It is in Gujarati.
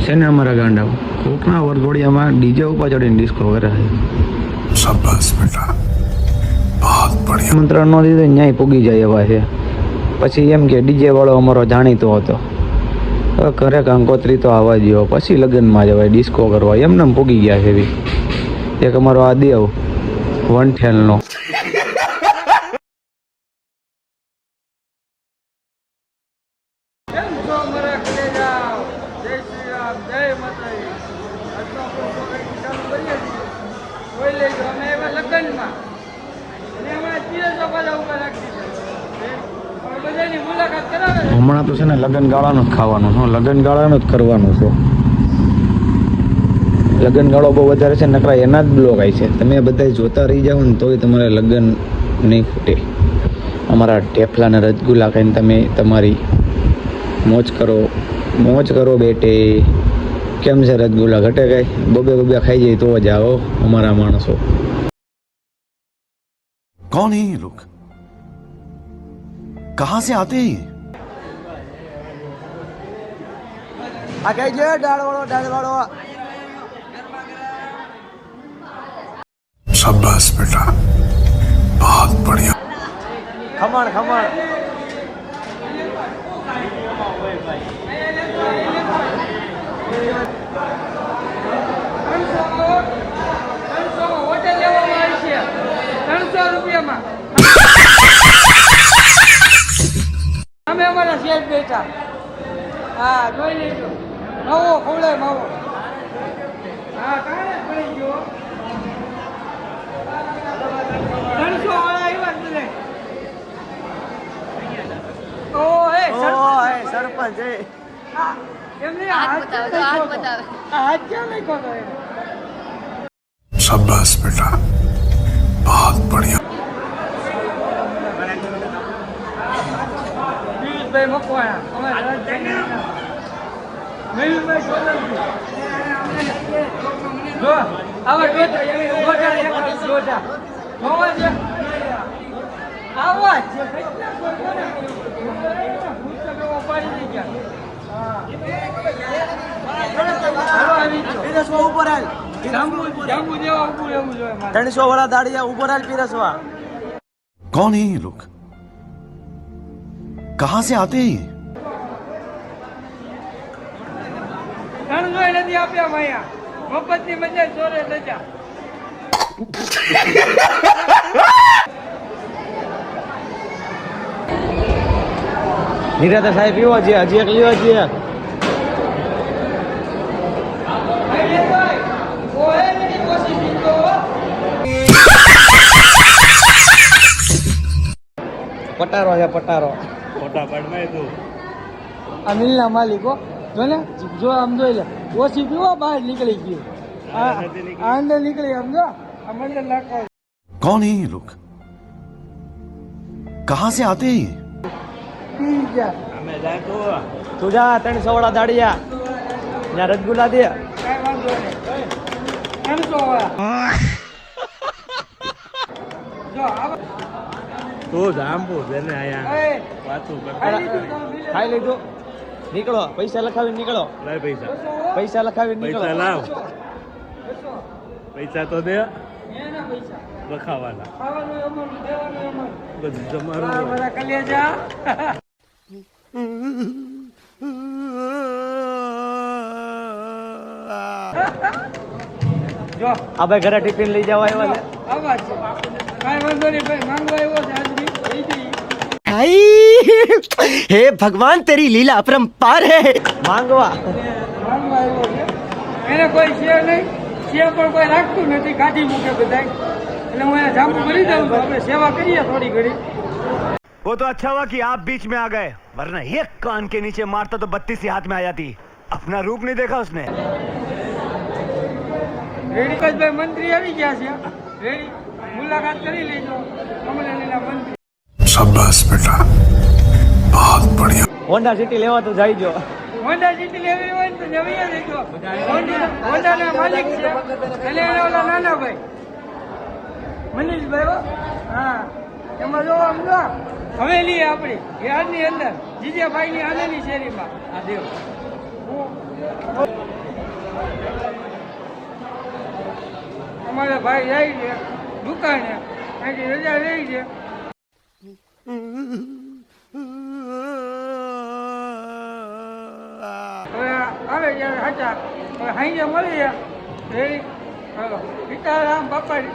છે ને અમારા ગાંડા કોકના વરઘોડિયામાં ડીજે ઉપર ચડીને ડિસ્કો કરે છે. શાબાશ બેટા, બહુત બઢિયા. મંત્રણ નો દીધો ન્યાય પૂગી જાય એવા છે. પછી એમ કે ડીજે વાળો અમારો જાણીતો હતો, ઘરે કંકોત્રી તો આવવા દો, પછી લગ્નમાં જવાય ડિસ્કો કરવા, એમને પૂગી ગયા છે. એવી એક અમારો આ દેવ વનઠેલનો હમણાં તો છે ને લગ્ન ગાળાનું જ ખાવાનું છે, લગ્ન ગાળાનું જ કરવાનું છે. લગ્ન ગાળો બહુ વધારે છે, નકરા એના જ બ્લોગ આવી છે. તમે બધા જોતા રહી જાઓ ને તોય તમારે લગ્ન નહીં ખૂટે. અમારા ઢેફલાને રસગુલ્લા ખાઈને તમે તમારી મોજ કરો બેટે. કેમ છે રસગુલ્લા ઘટે કાંઈ? બબે ખાઈ જાય તો જ આવો અમારા માણસો. कौन है ये लोग, कहां से आते हैं? આ કઈ છે દાળ વાળો शाबाश बेटा, बहुत बढ़िया. ખમણ અમે અમારા શેર બેઠા. હા, જોઈ લેજો. નવો ખવડાય માવો. હા, કાંઈ પડી ગયો. 300 વાળા આવ્યા જ બધા. સરપંચ એમને હાથ ક્યાં નાખ્યો હતો એને? शाबाश बेटा, बहुत बढ़िया. પિયુષભાઈ મકવાણા અમારા મયુરભાઈ સોલંકી. જો આવા ડોટા જોવા છે. આવા છે કેટલા પુસ્તકો પાડી દઈ ગયા. ઉપર હાલ જાંબુ જેવા ઉભું રહેવું જોઈએ મારે. 300 વાળા દાડિયા ઉપર હાલ પીરસવા. कौन है ये लोग, कहां से आते हैं? 300 નથી આપ્યા માયા. મફતની મજા ચોરે ધજા. નિરાતે સાહેબ પીવો છે, હજી એક લીવો છે. પટારો છે પટારો. ફોટા પાડમાં તું આ મિલના માલિકો જો ને, જો આમ જોઈ લે, ઓછી પીવો બહાર નીકળી ગયું. આ અંદર નીકળી આમ જો આ મંડળ નાખો. कौन है ये लोग, कहां से आते हैं? પી ગયા. અમે જાય તો તું જા 300 વાળા દાડિયા ત્યાં રસગુલ્લા દે. કાંઈ વાંધો નહીં. 300 વાળા જો આવા. તું જાંબુ છે ને અહીંયા એ પાછું ખાઈ લીધું તમે બિલ? ખાઈ લીધું, નીકળો. પૈસા લખાવીને નીકળો. લાય પૈસા, પૈસા લખાવીને નીકળો. પૈસા લાવ, બસો. પૈસા તો દે, એના પૈસા લખાવાના ખાવાનું અમારું, દેવાનું અમારું. બધું તમારું બરાબર, હોય. આ કલેજા. જો આ ભાઈ ઘરે ટિફિન લઈ જવા આવ્યા છે. આવા છે. કાંઈ વાંધો નહીં ભાઈ, માંગવા આવ્યો છે હાજરી લઈ જઈએ. हे भगवान तेरी लीला अपरंपार है. માંગવા માંગવા આવ્યો છે. એને કોઈ છે નહીં, છે પણ કોઈ રાખતું નથી, કાઢી મૂકે બધાય. એટલે હું એને જાંબુ કરી દઉં છું. આપણે સેવા કરીએ થોડી ઘડી. वो तो अच्छा हुआ कि आप बीच में आ गए, वरना एक कान के नीचे मारता तो 32 ही हाथ में आ जाती. अपना रूप नहीं देखा उसने. રેણુકાભાઈ મંત્રી આવી ગયા છે. રેડી મુલાકાત કરી લેજો કમલેનીના મંત્રી. शाबाश बेटा, बहुत बढ़िया. હોન્ડા સિટી લેવા તો જઈ જો. હોન્ડા સિટી લેવી હોય ને તો જવી જ દેજો. હોન્ડાના માલિક છે એટલે એના ઓલા નાના ભાઈ મનીષભાઈ. હા, એમાં જો આમ જો હવેલી આપણી યાદની અંદર જીજાભાઈની આનંદની શેરીમાં આ દેવ ભાઈ જાય છે દુકાને અહીંથી રજા રહી છે. હવે આવે જ્યારે સાચા હવે હાઈ મળીએ રેડી. હાલો સીતારામ બાપા.